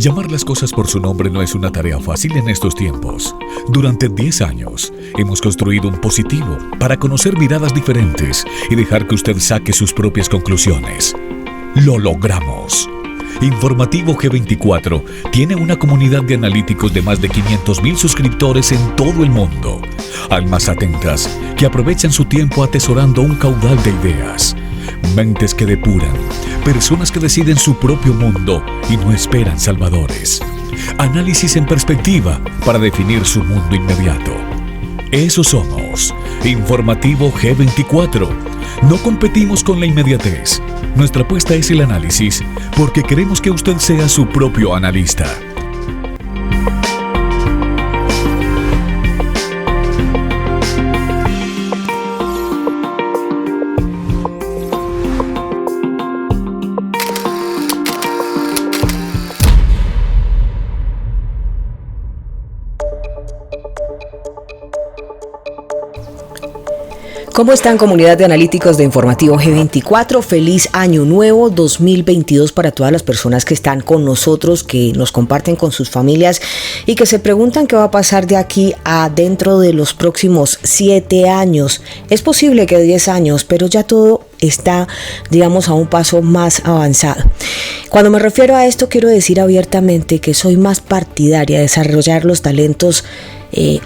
Llamar las cosas por su nombre no es una tarea fácil en estos tiempos. Durante 10 años, hemos construido un positivo para conocer miradas diferentes y dejar que usted saque sus propias conclusiones. ¡Lo logramos! Informativo G24 tiene una comunidad de analíticos de más de 500,000 suscriptores en todo el mundo. Almas atentas que aprovechan su tiempo atesorando un caudal de ideas. Mentes que depuran, personas que deciden su propio mundo y no esperan salvadores. Análisis en perspectiva para definir su mundo inmediato. Eso somos. Informativo G24. No competimos con la inmediatez. Nuestra apuesta es el análisis, porque queremos que usted sea su propio analista. ¿Cómo están, comunidad de analíticos de Informativo G24? Feliz año nuevo 2022 para todas las personas que están con nosotros, que nos comparten con sus familias y que se preguntan qué va a pasar de aquí a dentro de los próximos 7 años. Es posible que 10 años, pero ya todo está, digamos, a un paso más avanzado. Cuando me refiero a esto, quiero decir abiertamente que soy más partidaria de desarrollar los talentos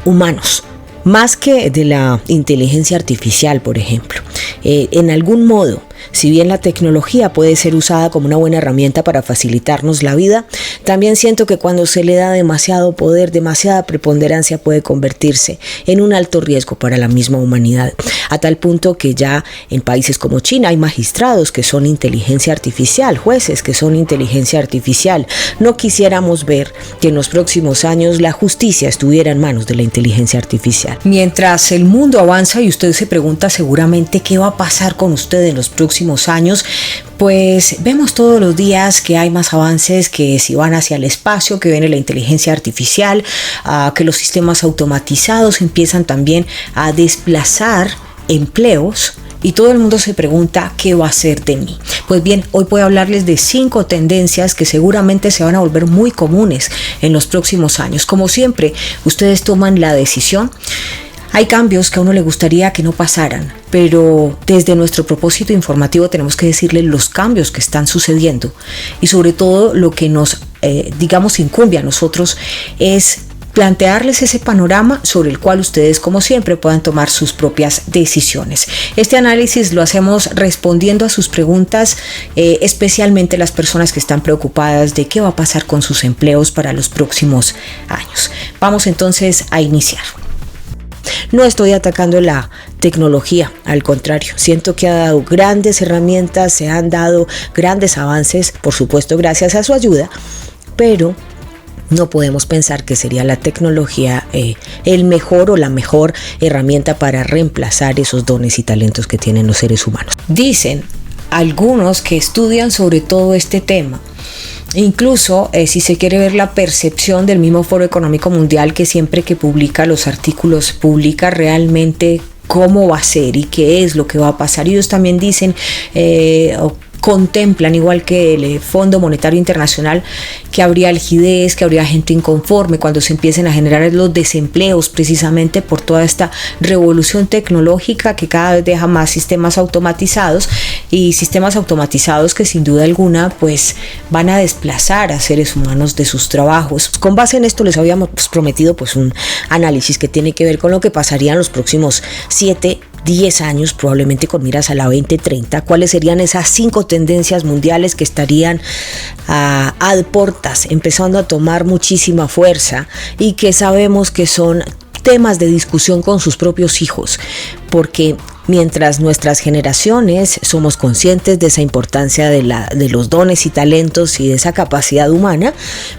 humanos, más que de la inteligencia artificial, por ejemplo. En algún modo, si bien la tecnología puede ser usada como una buena herramienta para facilitarnos la vida, también siento que cuando se le da demasiado poder, demasiada preponderancia, puede convertirse en un alto riesgo para la misma humanidad, a tal punto que ya en países como China hay magistrados que son inteligencia artificial, jueces que son inteligencia artificial. No quisiéramos ver que en los próximos años la justicia estuviera en manos de la inteligencia artificial. Mientras el mundo avanza y usted se pregunta seguramente qué va a pasar con usted en los próximos años, pues vemos todos los días que hay más avances, que si van hacia el espacio, que viene la inteligencia artificial, que los sistemas automatizados empiezan también a desplazar empleos. Y todo el mundo se pregunta ¿qué va a ser de mí? Pues bien, hoy voy a hablarles de 5 tendencias que seguramente se van a volver muy comunes en los próximos años. Como siempre, ustedes toman la decisión. Hay cambios que a uno le gustaría que no pasaran, pero desde nuestro propósito informativo tenemos que decirle los cambios que están sucediendo y sobre todo lo que nos, incumbe a nosotros es plantearles ese panorama sobre el cual ustedes, como siempre, puedan tomar sus propias decisiones. Este análisis lo hacemos respondiendo a sus preguntas, especialmente las personas que están preocupadas de qué va a pasar con sus empleos para los próximos años. Vamos entonces a iniciar. No estoy atacando la tecnología, al contrario, siento que ha dado grandes herramientas, se han dado grandes avances, por supuesto gracias a su ayuda, pero no podemos pensar que sería la tecnología el mejor o la mejor herramienta para reemplazar esos dones y talentos que tienen los seres humanos. Dicen algunos que estudian sobre todo este tema. Incluso si se quiere ver la percepción del mismo Foro Económico Mundial, que siempre que publica los artículos publica realmente cómo va a ser y qué es lo que va a pasar. Ellos también dicen contemplan, igual que el Fondo Monetario Internacional, que habría rigidez, que habría gente inconforme cuando se empiecen a generar los desempleos, precisamente por toda esta revolución tecnológica que cada vez deja más sistemas automatizados, y sistemas automatizados que sin duda alguna pues van a desplazar a seres humanos de sus trabajos. Con base en esto les habíamos prometido pues un análisis que tiene que ver con lo que pasaría en los próximos 7-10 años, probablemente con miras a la 2030. ¿Cuáles serían esas 5 tendencias mundiales que estarían a portas, empezando a tomar muchísima fuerza y que sabemos que son temas de discusión con sus propios hijos? Porque mientras nuestras generaciones somos conscientes de esa importancia de los dones y talentos y de esa capacidad humana,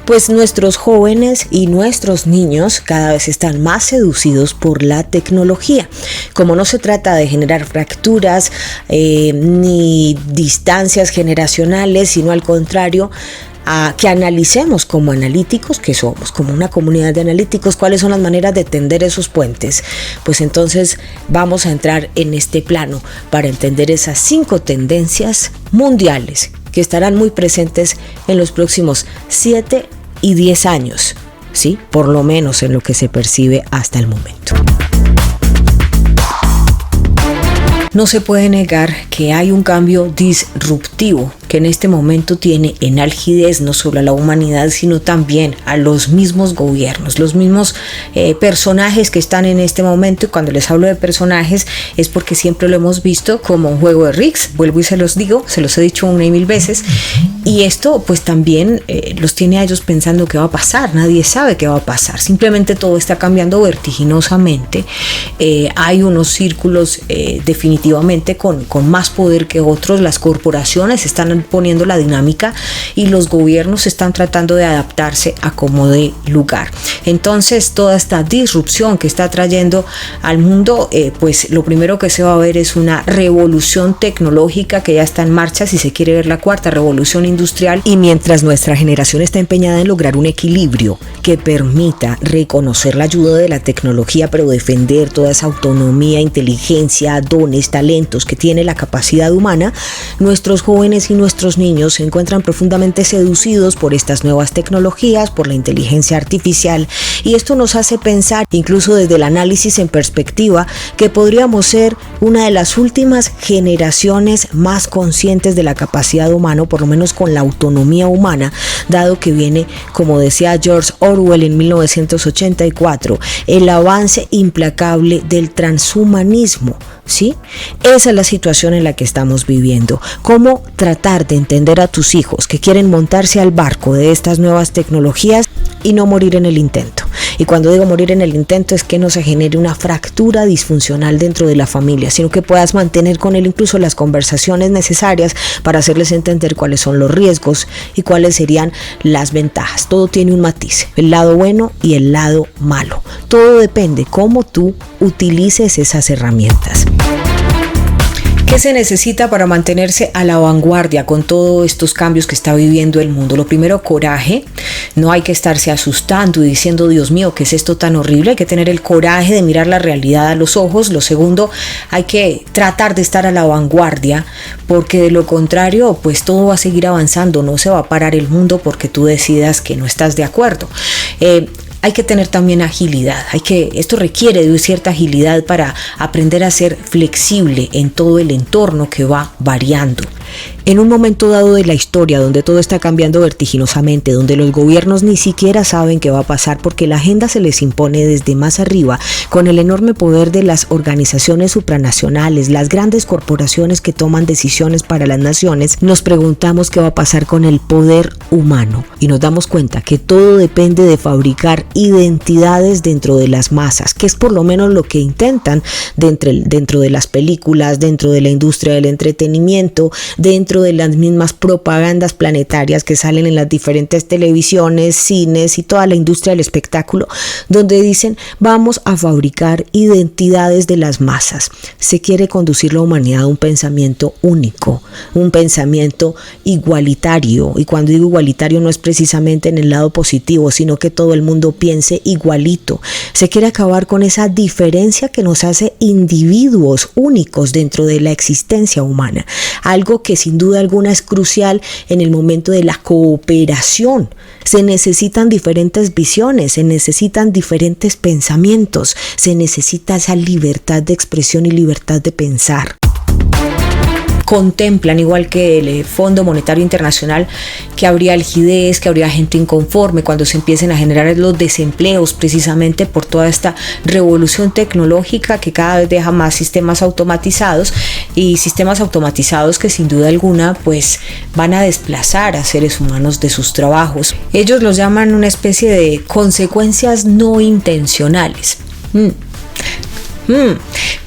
pues nuestros jóvenes y nuestros niños cada vez están más seducidos por la tecnología. Como no se trata de generar fracturas ni distancias generacionales, sino al contrario, a que analicemos como analíticos que somos, como una comunidad de analíticos, cuáles son las maneras de tender esos puentes. Pues entonces vamos a entrar en este plano para entender esas 5 tendencias mundiales que estarán muy presentes en los próximos 7 y 10 años, ¿sí? Por lo menos en lo que se percibe hasta el momento. No se puede negar que hay un cambio disruptivo que en este momento tiene en algidez no solo a la humanidad, sino también a los mismos gobiernos, los mismos personajes que están en este momento. Y cuando les hablo de personajes es porque siempre lo hemos visto como un juego de Riggs, vuelvo y se los digo, se los he dicho una y mil veces, y esto pues también los tiene a ellos pensando qué va a pasar. Nadie sabe qué va a pasar, simplemente todo está cambiando vertiginosamente. Hay unos círculos definitivamente con más poder que otros. Las corporaciones están poniendo la dinámica y los gobiernos están tratando de adaptarse a como dé lugar. Entonces toda esta disrupción que está trayendo al mundo, pues lo primero que se va a ver es una revolución tecnológica que ya está en marcha, si se quiere ver la cuarta revolución industrial. Y mientras nuestra generación está empeñada en lograr un equilibrio que permita reconocer la ayuda de la tecnología, pero defender toda esa autonomía, inteligencia, dones, talentos que tiene la capacidad humana, nuestros jóvenes y nuestros niños se encuentran profundamente seducidos por estas nuevas tecnologías, por la inteligencia artificial, y esto nos hace pensar, incluso desde el análisis en perspectiva, que podríamos ser una de las últimas generaciones más conscientes de la capacidad humana, por lo menos con la autonomía humana, dado que viene, como decía George Orwell en 1984, el avance implacable del transhumanismo. ¿Sí? Esa es la situación en la que estamos viviendo. ¿Cómo tratar de entender a tus hijos que quieren montarse al barco de estas nuevas tecnologías y no morir en el intento? Y cuando digo morir en el intento es que no se genere una fractura disfuncional dentro de la familia, sino que puedas mantener con él incluso las conversaciones necesarias para hacerles entender cuáles son los riesgos y cuáles serían las ventajas. Todo tiene un matiz, el lado bueno y el lado malo. Todo depende cómo tú utilices esas herramientas. ¿Qué se necesita para mantenerse a la vanguardia con todos estos cambios que está viviendo el mundo? Lo primero, coraje. No hay que estarse asustando y diciendo, Dios mío, ¿qué es esto tan horrible? Hay que tener el coraje de mirar la realidad a los ojos. Lo segundo, hay que tratar de estar a la vanguardia, porque de lo contrario, pues todo va a seguir avanzando. No se va a parar el mundo porque tú decidas que no estás de acuerdo. Hay que tener también agilidad, esto requiere de cierta agilidad para aprender a ser flexible en todo el entorno que va variando. En un momento dado de la historia donde todo está cambiando vertiginosamente, donde los gobiernos ni siquiera saben qué va a pasar porque la agenda se les impone desde más arriba, con el enorme poder de las organizaciones supranacionales, las grandes corporaciones que toman decisiones para las naciones, nos preguntamos qué va a pasar con el poder humano y nos damos cuenta que todo depende de fabricar identidades dentro de las masas, que es por lo menos lo que intentan dentro de las películas, dentro de la industria del entretenimiento, dentro de las mismas propagandas planetarias que salen en las diferentes televisiones, cines y toda la industria del espectáculo, donde dicen vamos a fabricar identidades de las masas. Se quiere conducir la humanidad a un pensamiento único, un pensamiento igualitario, y cuando digo igualitario no es precisamente en el lado positivo, sino que todo el mundo piense igualito. Se quiere acabar con esa diferencia que nos hace individuos únicos dentro de la existencia humana, algo que sin duda alguna es crucial en el momento de la cooperación. Se necesitan diferentes visiones, se necesitan diferentes pensamientos, se necesita esa libertad de expresión y libertad de pensar. Contemplan, igual que el Fondo Monetario Internacional, que habría algidez, que habría gente inconforme cuando se empiecen a generar los desempleos, precisamente por toda esta revolución tecnológica que cada vez deja más sistemas automatizados, y sistemas automatizados que sin duda alguna pues van a desplazar a seres humanos de sus trabajos. Ellos los llaman una especie de consecuencias no intencionales.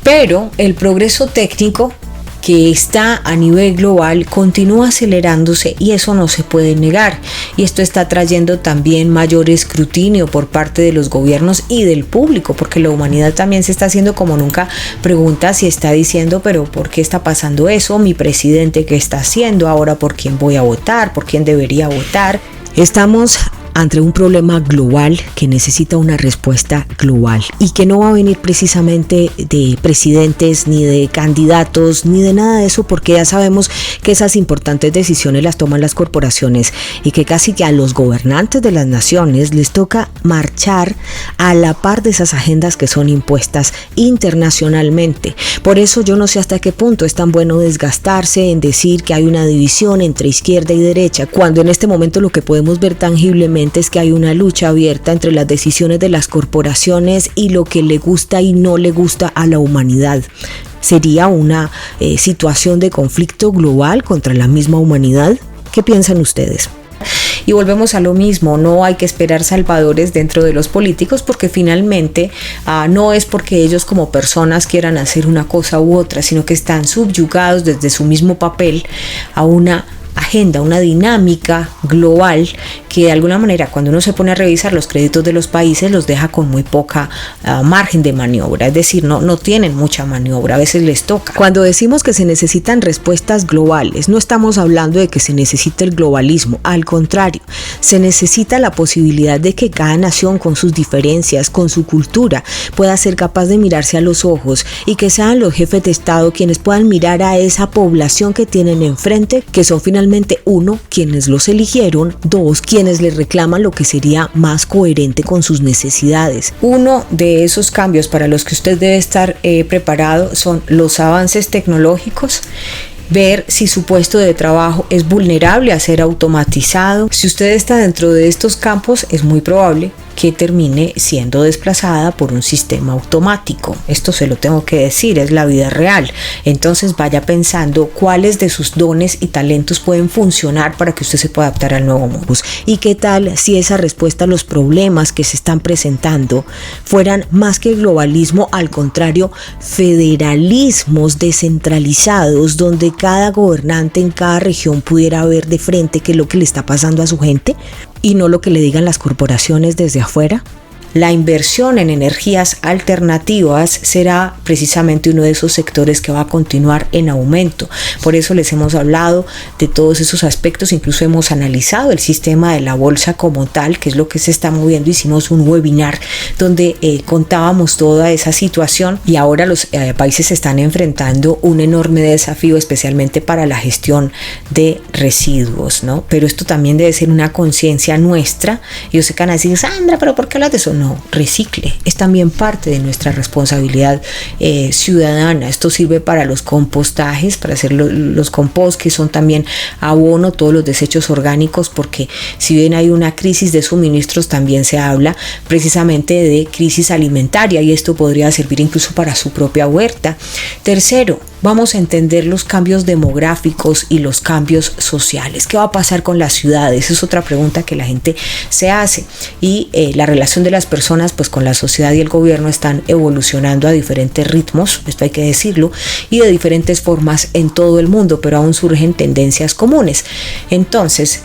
Pero el progreso técnico que está a nivel global continúa acelerándose y eso no se puede negar, y esto está trayendo también mayor escrutinio por parte de los gobiernos y del público, porque la humanidad también se está haciendo como nunca preguntas y está diciendo, pero ¿por qué está pasando eso? ¿Mi presidente qué está haciendo? ¿Ahora por quién voy a votar? ¿Por quién debería votar? Estamos ante un problema global que necesita una respuesta global y que no va a venir precisamente de presidentes ni de candidatos ni de nada de eso, porque ya sabemos que esas importantes decisiones las toman las corporaciones y que casi que a los gobernantes de las naciones les toca marchar a la par de esas agendas que son impuestas internacionalmente. Por eso yo no sé hasta qué punto es tan bueno desgastarse en decir que hay una división entre izquierda y derecha, cuando en este momento lo que podemos ver tangiblemente es que hay una lucha abierta entre las decisiones de las corporaciones y lo que le gusta y no le gusta a la humanidad. ¿Sería una situación de conflicto global contra la misma humanidad? ¿Qué piensan ustedes? Y volvemos a lo mismo, no hay que esperar salvadores dentro de los políticos, porque finalmente no es porque ellos como personas quieran hacer una cosa u otra, sino que están subyugados desde su mismo papel a una agenda, una dinámica global que de alguna manera cuando uno se pone a revisar los créditos de los países los deja con muy poca margen de maniobra, es decir, no tienen mucha maniobra, a veces les toca. Cuando decimos que se necesitan respuestas globales, no estamos hablando de que se necesite el globalismo, al contrario, se necesita la posibilidad de que cada nación con sus diferencias, con su cultura, pueda ser capaz de mirarse a los ojos y que sean los jefes de Estado quienes puedan mirar a esa población que tienen enfrente, que son finalmente uno, quienes los eligieron, dos, quienes les reclaman lo que sería más coherente con sus necesidades. Uno de esos cambios para los que usted debe estar preparado son los avances tecnológicos, ver si su puesto de trabajo es vulnerable a ser automatizado. Si usted está dentro de estos campos, es muy probable que termine siendo desplazada por un sistema automático. Esto se lo tengo que decir, es la vida real. Entonces vaya pensando cuáles de sus dones y talentos pueden funcionar para que usted se pueda adaptar al nuevo mundo. ¿Y qué tal si esa respuesta a los problemas que se están presentando fueran más que globalismo, al contrario, federalismos descentralizados, donde cada gobernante en cada región pudiera ver de frente qué es lo que le está pasando a su gente y no lo que le digan las corporaciones desde afuera? La inversión en energías alternativas será precisamente uno de esos sectores que va a continuar en aumento. Por eso les hemos hablado de todos esos aspectos, incluso hemos analizado el sistema de la bolsa como tal, que es lo que se está moviendo. Hicimos un webinar donde contábamos toda esa situación y ahora los países están enfrentando un enorme desafío, especialmente para la gestión de residuos, ¿no? Pero esto también debe ser una conciencia nuestra. Yo sé que van a decir, Sandra, ¿pero por qué hablas de eso? No, recicle, es también parte de nuestra responsabilidad ciudadana. Esto sirve para los compostajes, para hacer los compost, que son también abono, todos los desechos orgánicos, porque si bien hay una crisis de suministros, también se habla precisamente de crisis alimentaria y esto podría servir incluso para su propia huerta. Tercero, vamos a entender los cambios demográficos y los cambios sociales. ¿Qué va a pasar con las ciudades? Esa es otra pregunta que la gente se hace. Y la relación de las personas pues con la sociedad y el gobierno están evolucionando a diferentes ritmos, esto hay que decirlo, y de diferentes formas en todo el mundo, pero aún surgen tendencias comunes. Entonces,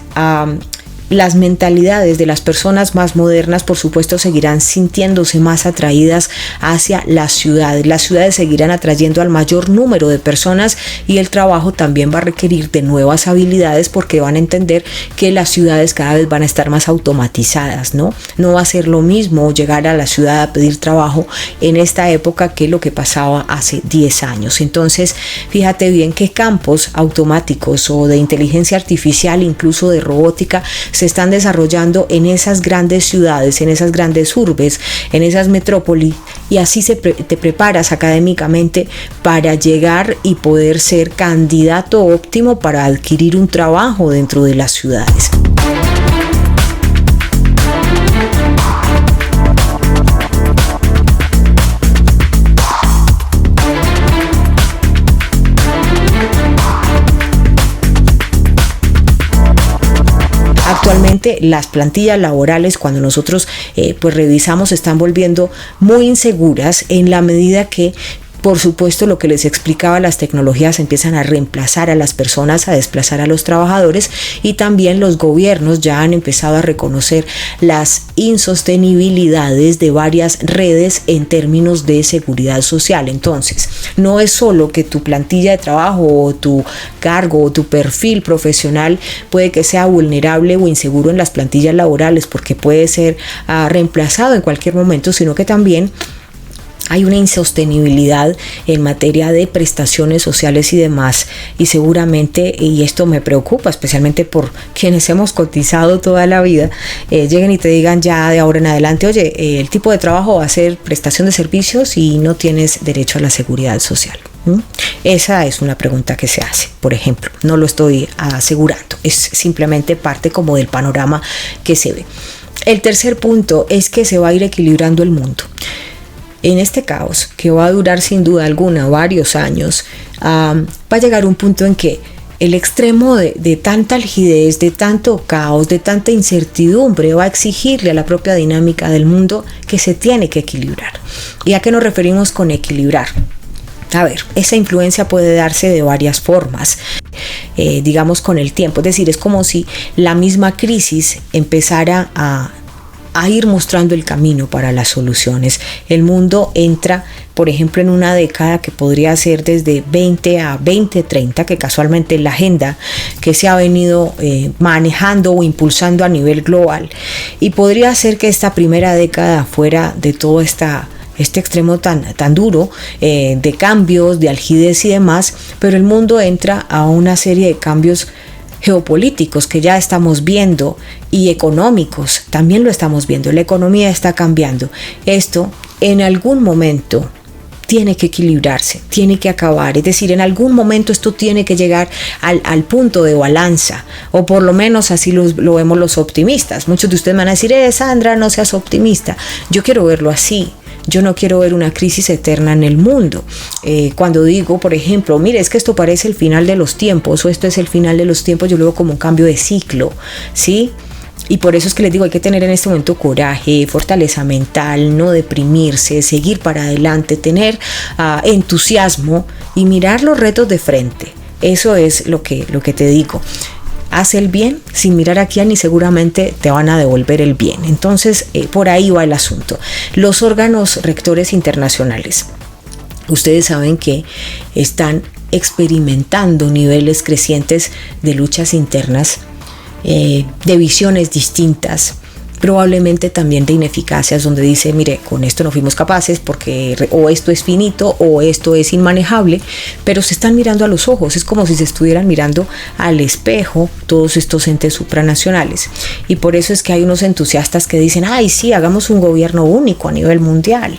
las mentalidades de las personas más modernas, por supuesto, seguirán sintiéndose más atraídas hacia las ciudades. Las ciudades seguirán atrayendo al mayor número de personas y el trabajo también va a requerir de nuevas habilidades porque van a entender que las ciudades cada vez van a estar más automatizadas, ¿no? No va a ser lo mismo llegar a la ciudad a pedir trabajo en esta época que lo que pasaba hace 10 años. Entonces, fíjate bien qué campos automáticos o de inteligencia artificial, incluso de robótica, se están desarrollando en esas grandes ciudades, en esas grandes urbes, en esas metrópolis, y así te preparas académicamente para llegar y poder ser candidato óptimo para adquirir un trabajo dentro de las ciudades. Actualmente las plantillas laborales, cuando nosotros pues revisamos, se están volviendo muy inseguras en la medida que Por supuesto, lo que les explicaba, las tecnologías empiezan a reemplazar a las personas, a desplazar a los trabajadores, y también los gobiernos ya han empezado a reconocer las insostenibilidades de varias redes en términos de seguridad social. Entonces, no es solo que tu plantilla de trabajo o tu cargo o tu perfil profesional puede que sea vulnerable o inseguro en las plantillas laborales porque puede ser reemplazado en cualquier momento, sino que también hay una insostenibilidad en materia de prestaciones sociales y demás, y seguramente, y esto me preocupa especialmente por quienes hemos cotizado toda la vida, lleguen y te digan ya de ahora en adelante, oye, el tipo de trabajo va a ser prestación de servicios y no tienes derecho a la seguridad social. Esa es una pregunta que se hace, por ejemplo. No lo estoy asegurando, es simplemente parte como del panorama que se ve. El tercer punto es que se va a ir equilibrando el mundo. En este caos, que va a durar sin duda alguna varios años, va a llegar un punto en que el extremo de tanta algidez, de tanto caos, de tanta incertidumbre va a exigirle a la propia dinámica del mundo que se tiene que equilibrar. ¿Y a qué nos referimos con equilibrar? A ver, esa influencia puede darse de varias formas, digamos con el tiempo. Es decir, es como si la misma crisis empezara a ir mostrando el camino para las soluciones. El mundo entra, por ejemplo, en una década que podría ser desde 20 a 2030, que casualmente es la agenda que se ha venido manejando o impulsando a nivel global. Y podría ser que esta primera década fuera de todo este extremo tan duro de cambios, de algidez y demás, pero el mundo entra a una serie de cambios geopolíticos que ya estamos viendo y económicos también lo estamos viendo. La economía está cambiando. Esto en algún momento tiene que equilibrarse, tiene que acabar. Es decir, en algún momento esto tiene que llegar al punto de balanza, o por lo menos así lo vemos los optimistas. Muchos de ustedes van a decir, Sandra, no seas optimista. Yo quiero verlo así. Yo no quiero ver una crisis eterna en el mundo. Cuando digo, por ejemplo, mire, es que esto parece el final de los tiempos, o esto es el final de los tiempos, yo lo veo como un cambio de ciclo, ¿sí? Y por eso es que les digo, hay que tener en este momento coraje, fortaleza mental, no deprimirse, seguir para adelante, tener entusiasmo y mirar los retos de frente. Eso es lo que te digo. Haz el bien sin mirar a quién y seguramente te van a devolver el bien. Entonces, por ahí va el asunto. Los órganos rectores internacionales, ustedes saben que están experimentando niveles crecientes de luchas internas, de visiones distintas, probablemente también de ineficacias, donde dice, mire, con esto no fuimos capaces porque o esto es finito o esto es inmanejable, pero se están mirando a los ojos. Es como si se estuvieran mirando al espejo todos estos entes supranacionales, y por eso es que hay unos entusiastas que dicen, ay sí, hagamos un gobierno único a nivel mundial,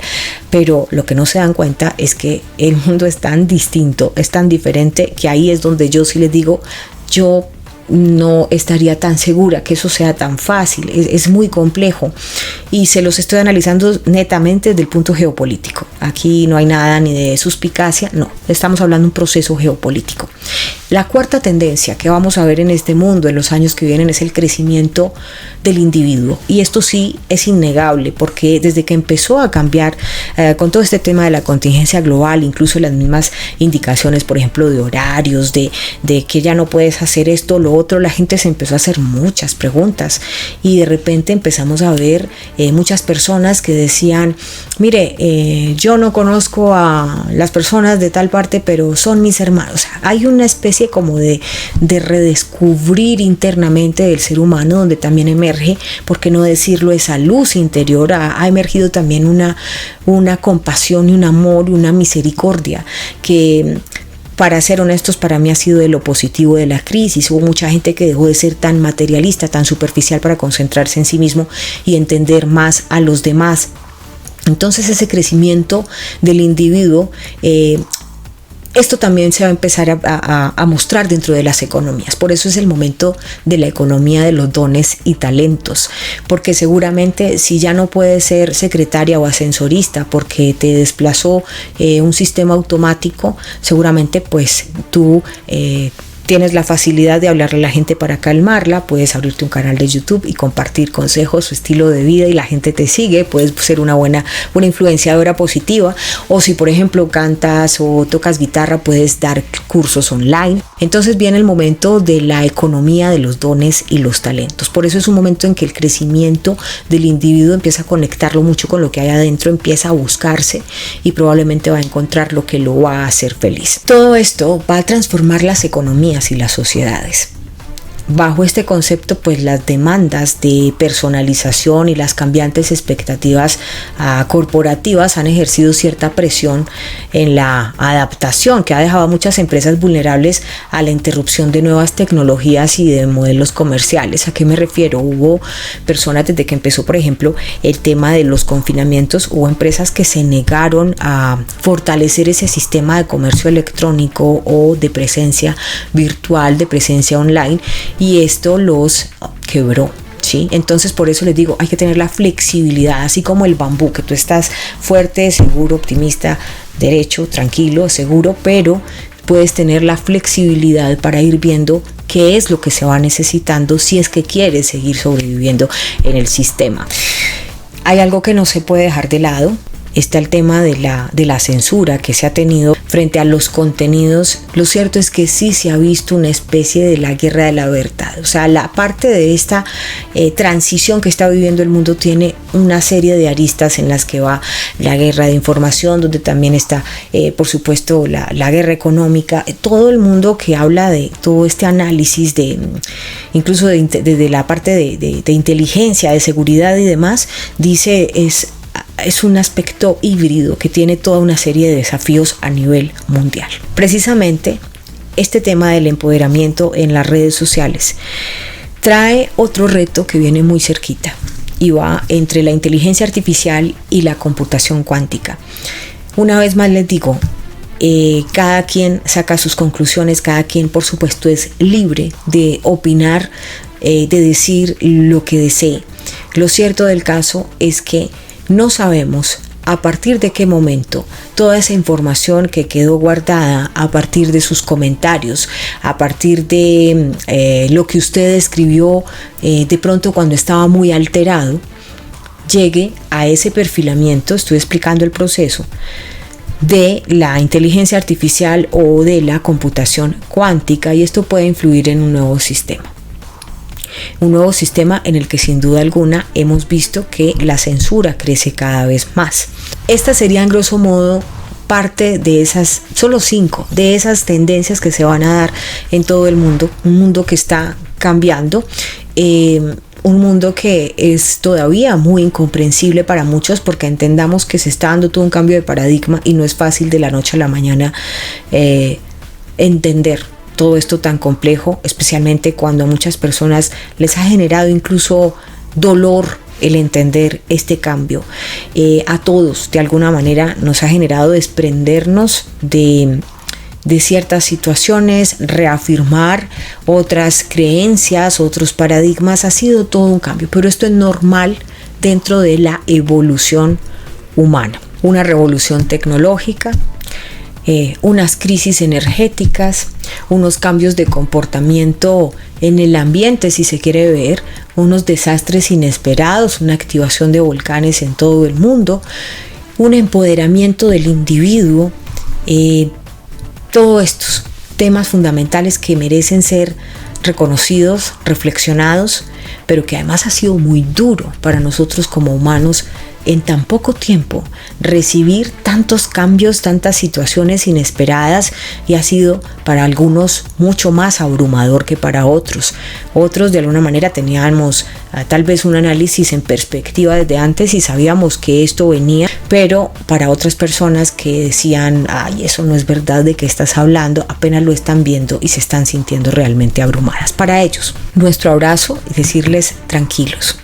pero lo que no se dan cuenta es que el mundo es tan distinto, es tan diferente, que ahí es donde yo sí les digo, yo no estaría tan segura que eso sea tan fácil. Es muy complejo y se los estoy analizando netamente desde el punto geopolítico. Aquí no hay nada ni de suspicacia, no, estamos hablando de un proceso geopolítico. La cuarta tendencia que vamos a ver en este mundo en los años que vienen es el crecimiento del individuo, y esto sí es innegable, porque desde que empezó a cambiar con todo este tema de la contingencia global, incluso las mismas indicaciones, por ejemplo, de horarios, de que ya no puedes hacer esto, lo otro, la gente se empezó a hacer muchas preguntas, y de repente empezamos a ver muchas personas que decían, mire, yo no conozco a las personas de tal parte, pero son mis hermanos. O sea, hay una especie como de redescubrir internamente del ser humano, donde también emerge, por qué no decirlo, esa luz interior. Ha emergido también una compasión y un amor y una misericordia que, para ser honestos, para mí ha sido de lo positivo de la crisis. Hubo mucha gente que dejó de ser tan materialista, tan superficial, para concentrarse en sí mismo y entender más a los demás. Entonces, ese crecimiento del individuo, esto también se va a empezar a mostrar dentro de las economías. Por eso es el momento de la economía de los dones y talentos, porque seguramente si ya no puedes ser secretaria o ascensorista porque te desplazó un sistema automático, seguramente pues tú tienes la facilidad de hablarle a la gente para calmarla, puedes abrirte un canal de YouTube y compartir consejos, su estilo de vida, y la gente te sigue, puedes ser una influenciadora positiva. O si por ejemplo cantas o tocas guitarra, puedes dar cursos online. Entonces viene el momento de la economía de los dones y los talentos. Por eso es un momento en que el crecimiento del individuo empieza a conectarlo mucho con lo que hay adentro, empieza a buscarse y probablemente va a encontrar lo que lo va a hacer feliz. Todo esto va a transformar las economías y las sociedades. Bajo este concepto, pues las demandas de personalización y las cambiantes expectativas corporativas han ejercido cierta presión en la adaptación, que ha dejado a muchas empresas vulnerables a la interrupción de nuevas tecnologías y de modelos comerciales. ¿A qué me refiero? Hubo personas desde que empezó, por ejemplo, el tema de los confinamientos, hubo empresas que se negaron a fortalecer ese sistema de comercio electrónico o de presencia virtual, de presencia online, y esto los quebró, ¿sí? Entonces por eso les digo, hay que tener la flexibilidad, así como el bambú, que tú estás fuerte, seguro, optimista, derecho, tranquilo, seguro, pero puedes tener la flexibilidad para ir viendo qué es lo que se va necesitando si es que quieres seguir sobreviviendo en el sistema. Hay algo que no se puede dejar de lado. Está el tema de la censura que se ha tenido frente a los contenidos. Lo cierto es que sí se ha visto una especie de la guerra de la verdad. O sea, la parte de esta transición que está viviendo el mundo tiene una serie de aristas en las que va la guerra de información, donde también está, por supuesto, la guerra económica. Todo el mundo que habla de todo este análisis, incluso de la parte de inteligencia, de seguridad y demás, dice es un aspecto híbrido que tiene toda una serie de desafíos a nivel mundial. Precisamente este tema del empoderamiento en las redes sociales trae otro reto que viene muy cerquita y va entre la inteligencia artificial y la computación cuántica. Una vez más les digo, cada quien saca sus conclusiones, cada quien por supuesto es libre de opinar, de decir lo que desee. Lo cierto del caso es que no sabemos a partir de qué momento toda esa información que quedó guardada a partir de sus comentarios, a partir de lo que usted escribió de pronto cuando estaba muy alterado, llegue a ese perfilamiento. Estoy explicando el proceso de la inteligencia artificial o de la computación cuántica, y esto puede influir en un nuevo sistema. Un nuevo sistema en el que sin duda alguna hemos visto que la censura crece cada vez más. Estas serían grosso modo parte de esas, solo 5 de esas tendencias que se van a dar en todo el mundo. Un mundo que está cambiando, un mundo que es todavía muy incomprensible para muchos, porque entendamos que se está dando todo un cambio de paradigma y no es fácil de la noche a la mañana entender todo esto tan complejo, especialmente cuando a muchas personas les ha generado incluso dolor el entender este cambio. A todos de alguna manera nos ha generado desprendernos de ciertas situaciones, reafirmar otras creencias, otros paradigmas. Ha sido todo un cambio, pero esto es normal dentro de la evolución humana. Una revolución tecnológica, unas crisis energéticas, unos cambios de comportamiento en el ambiente, si se quiere ver, unos desastres inesperados, una activación de volcanes en todo el mundo, un empoderamiento del individuo, todos estos temas fundamentales que merecen ser reconocidos, reflexionados, pero que además ha sido muy duro para nosotros como humanos en tan poco tiempo recibir tantos cambios, tantas situaciones inesperadas, y ha sido para algunos mucho más abrumador que para otros. Otros de alguna manera teníamos tal vez un análisis en perspectiva desde antes y sabíamos que esto venía, pero para otras personas que decían, ay, eso no es verdad, ¿de qué estás hablando?, apenas lo están viendo y se están sintiendo realmente abrumadas. Para ellos, nuestro abrazo y decirles tranquilos,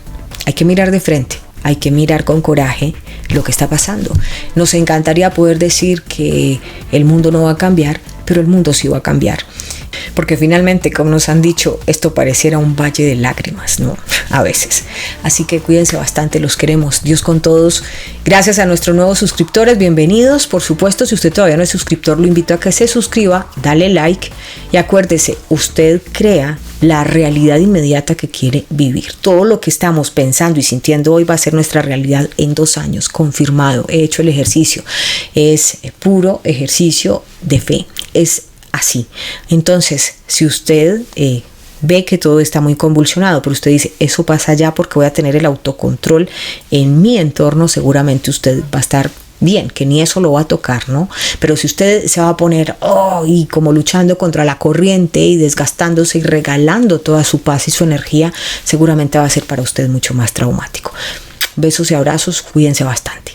hay que mirar de frente. Hay que mirar con coraje lo que está pasando. Nos encantaría poder decir que el mundo no va a cambiar, pero el mundo sí va a cambiar. porque finalmente, como nos han dicho, esto pareciera un valle de lágrimas, ¿no? A veces. Así que cuídense bastante, los queremos. Dios con todos. Gracias a nuestros nuevos suscriptores, bienvenidos. Por supuesto, si usted todavía no es suscriptor, lo invito a que se suscriba, dale like y acuérdese, usted crea la realidad inmediata que quiere vivir. Todo lo que estamos pensando y sintiendo hoy va a ser nuestra realidad en 2 años, confirmado. He hecho el ejercicio. Es puro ejercicio de fe. Es así. Entonces, si usted ve que todo está muy convulsionado, pero usted dice, eso pasa allá porque voy a tener el autocontrol en mi entorno, seguramente usted va a estar bien, que ni eso lo va a tocar, ¿no? Pero si usted se va a poner y como luchando contra la corriente y desgastándose y regalando toda su paz y su energía, seguramente va a ser para usted mucho más traumático. Besos y abrazos, cuídense bastante.